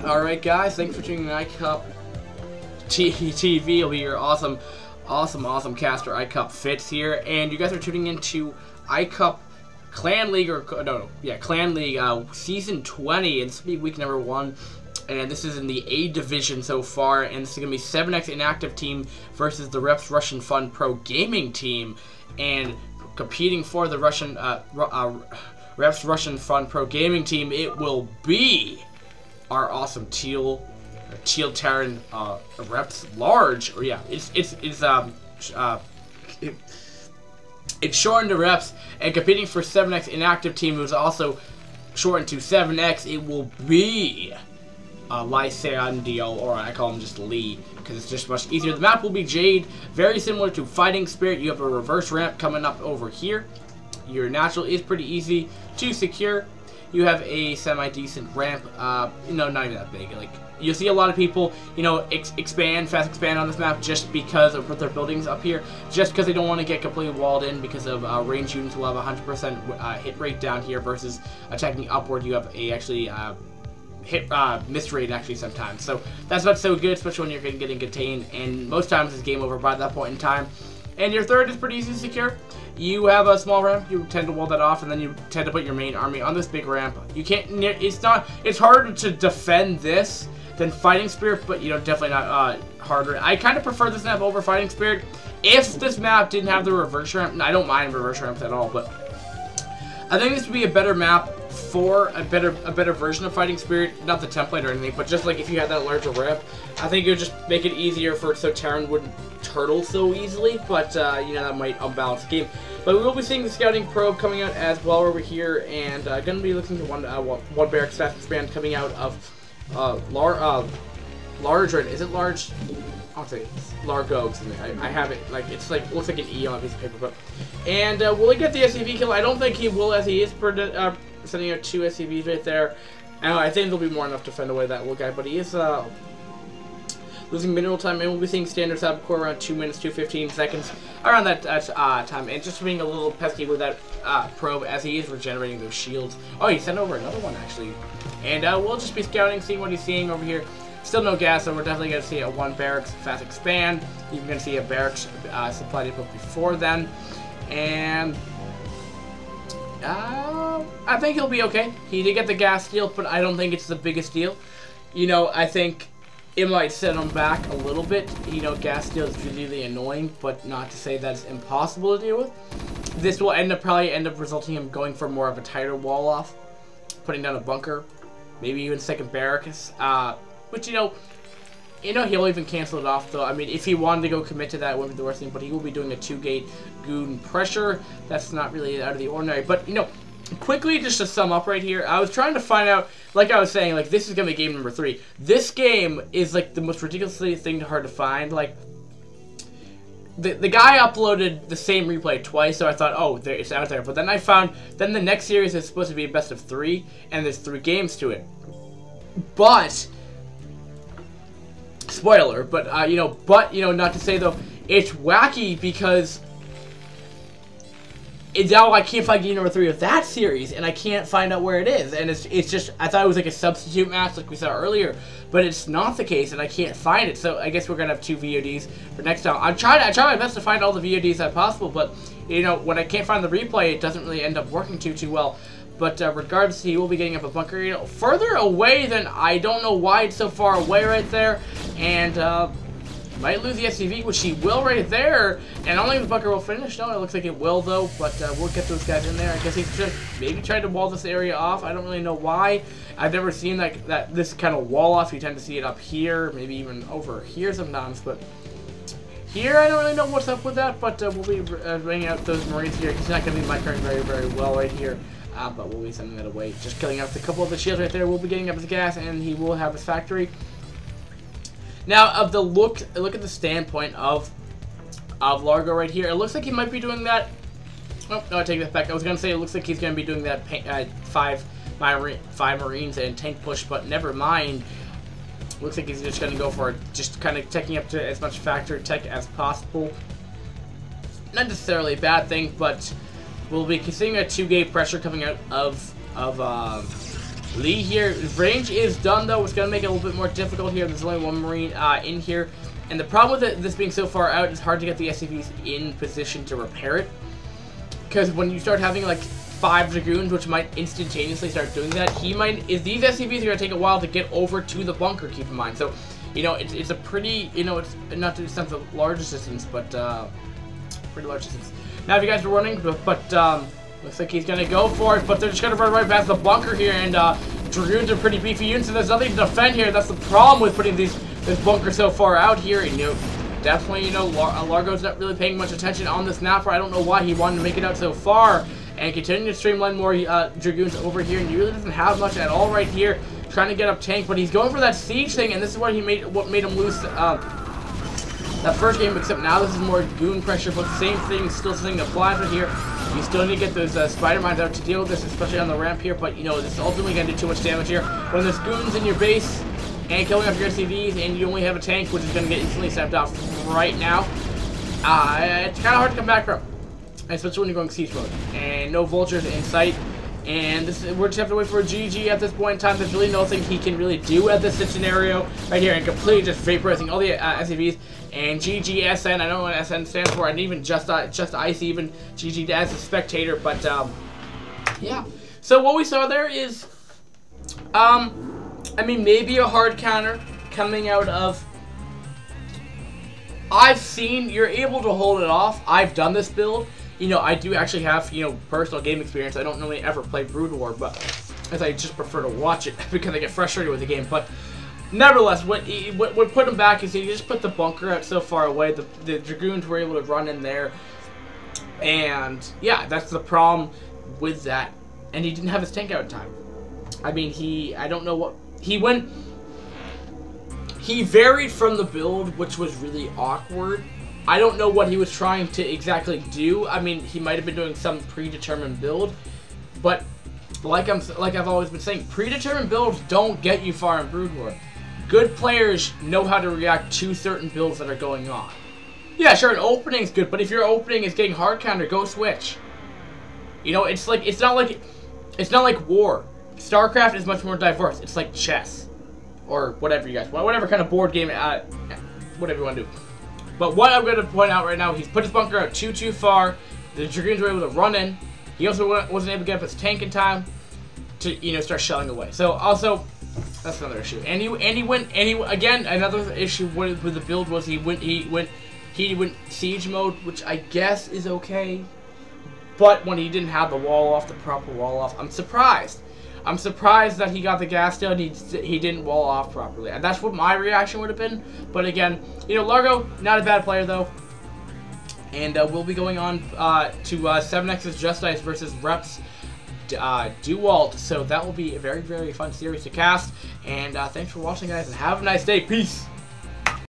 Alright guys, thanks for tuning in iCup TV. It'll be your awesome caster iCup Fitz here, and you guys are tuning into iCup Clan League, Clan League Season 20, and this will be week number 1, and this is in the A division so far, and this is going to be 7x inactive team versus the Reps Russian Fun Pro Gaming team, and competing for the Reps Russian Fun Pro Gaming team, it will be our awesome Teal Terran Reps Large, or yeah, it's shortened to Reps, and competing for 7x inactive team, who's also shortened to 7x, it will be Lisyonok, or I call him just Lee, because it's just much easier. The map will be Jade, very similar to Fighting Spirit. You have a reverse ramp coming up over here. Your natural is pretty easy to secure. You have a semi-decent ramp, not even that big. Like, you'll see a lot of people, fast expand on this map just because of their buildings up here, just because they don't want to get completely walled in because of range units will have 100% hit rate down here versus attacking upward. You have a actually miss rate actually sometimes. So that's not so good, especially when you're getting contained, and most times it's game over by that point in time. And your third is pretty easy to secure. You have a small ramp, you tend to wall that off, and then you tend to put your main army on this big ramp. You can't, it's harder to defend this than Fighting Spirit, but definitely not harder. I kind of prefer this map over Fighting Spirit. If this map didn't have the reverse ramp, and I don't mind reverse ramps at all, but I think this would be a better map for a better version of Fighting Spirit, not the template or anything, but just like if you had that larger ramp, I think it would just make it easier so Terran wouldn't turtle so easily, but that might unbalance the game. But we will be seeing the scouting probe coming out as well over here, and going to be looking to one barracks fast expand coming out of large, right? Is it large? I'll say Largo. I have it looks like an E on a piece of paper, but will he get the SCV kill? I don't think he will, as he is sending out 2 SCVs right there. I think there'll be more enough to fend away that little guy, but he is losing mineral time, and we'll be seeing standard sub core around 2 minutes, 2:15 seconds around that time, and just being a little pesky with that probe as he is regenerating those shields. Oh, he sent over another one actually, and we'll just be scouting, seeing what he's seeing over here. Still no gas, so we're definitely going to see a 1 barracks fast expand. You're going to see a barracks supply depot before then, and I think he'll be okay. He did get the gas deal, but I don't think it's the biggest deal. I think it might set him back a little bit. Gas steal is really annoying, but not to say that it's impossible to deal with. This will probably end up resulting in him going for more of a tighter wall off, putting down a bunker, maybe even second barracks. Which he'll even cancel it off though. I mean, if he wanted to go commit to that, it wouldn't be the worst thing. But he will be doing a 2-gate goon pressure. That's not really out of the ordinary. But quickly, just to sum up right here, I was trying to find out, like I was saying, this is gonna be game number 3. This game is the most ridiculous thing hard to find. The guy uploaded the same replay twice, so I thought, oh, it's out there. But then I found, the next series is supposed to be a best of 3, and there's 3 games to it. But spoiler, but not to say though, it's wacky because now I can't find game number 3 of that series, and I can't find out where it is, and it's just, I thought it was like a substitute match like we saw earlier, but it's not the case, and I can't find it. So I guess we're gonna have 2 VODs for next time. I try my best to find all the VODs as possible, but when I can't find the replay, it doesn't really end up working too well. But regardless, he will be getting up a bunker further away than, I don't know why it's so far away right there, and might lose the SCV, which he will right there, and I don't think the bunker will finish. No, it looks like it will though, but we'll get those guys in there. I guess he's just maybe tried to wall this area off. I don't really know why. I've never seen this kind of wall off. You tend to see it up here, maybe even over here sometimes, but here I don't really know what's up with that, but we'll be bringing out those Marines here. He's not going to be microing very well right here. But we'll be sending that away. Just killing off a couple of the shields right there. We'll be getting up his gas, and he will have his factory. Now, of the look at the standpoint of Largo right here, it looks like he might be doing that. Oh no, I take that back. I was gonna say it looks like he's gonna be doing that 5 Marines and tank push, but never mind. Looks like he's just gonna go for it, just kind of taking up to as much factory tech as possible. Not necessarily a bad thing, but we'll be seeing a 2-gate pressure coming out of Lee here, range is done though. It's going to make it a little bit more difficult here. There's only one Marine in here. And the problem with this being so far out is hard to get the SCVs in position to repair it. Because when you start having like 5 Dragoons, which might instantaneously start doing that, these SCVs are going to take a while to get over to the bunker, keep in mind. So, you know, it's a pretty, you know, it's not to the extent of large distance, but pretty large distance. Now, if you guys are running, but looks like he's going to go for it, but they're just going to run right past the bunker here, and Dragoons are pretty beefy units, so there's nothing to defend here. That's the problem with putting this bunker so far out here, and, you know, definitely, you know, Largo's not really paying much attention on this map. I don't know why he wanted to make it out so far, and continue to streamline more Dragoons over here, and he really doesn't have much at all right here, trying to get up tank, but he's going for that siege thing, and this is what made him lose that first game, except now this is more goon pressure, but the same thing is still something that applies right here. You still need to get those spider mines out to deal with this, especially on the ramp here, but, you know, this is ultimately going to do too much damage here. When there's goons in your base and killing off your SCVs, and you only have a tank, which is going to get instantly snapped off right now, it's kind of hard to come back from, especially when you're going siege mode. And no vultures in sight, and we're just have to wait for a GG at this point in time. There's really nothing he can really do at this scenario right here, and completely just vaporizing all the SCVs. And GGSN, I don't know what SN stands for, and even just IC, even GG as a spectator, but yeah. So what we saw there is, I mean, maybe a hard counter coming out of. I've seen you're able to hold it off. I've done this build. You know, I do actually have, you know, personal game experience. I don't normally ever play Brood War, but as I just prefer to watch it because I get frustrated with the game. But nevertheless, what put him back is he just put the bunker out so far away. The Dragoons were able to run in there, and yeah, that's the problem with that. And he didn't have his tank out in time. I mean, I don't know what he went. He varied from the build, which was really awkward. I don't know what he was trying to exactly do. I mean, he might have been doing some predetermined build, but like I've always been saying, predetermined builds don't get you far in Brood War. Good players know how to react to certain builds that are going on. Yeah, sure, an opening is good, but if your opening is getting hard counter, go switch. You know, it's not like war. StarCraft is much more diverse. It's like chess, or whatever you guys, whatever kind of board game, whatever you want to do. But what I'm going to point out right now, he's put his bunker out too far. The Dragoons were able to run in. He also wasn't able to get up his tank in time to, you know, start shelling away. So also, that's another issue. And he went again. Another issue with the build was he went siege mode, which I guess is okay. But when he didn't have the wall off, the proper wall off, I'm surprised. I'm surprised that he got the gas down. He didn't wall off properly, and that's what my reaction would have been. But again, you know, Largo, not a bad player though. And we'll be going on to 7X's Just Ice versus Reps Duwalt. So that will be a very, very fun series to cast. And thanks for watching, guys, and have a nice day. Peace.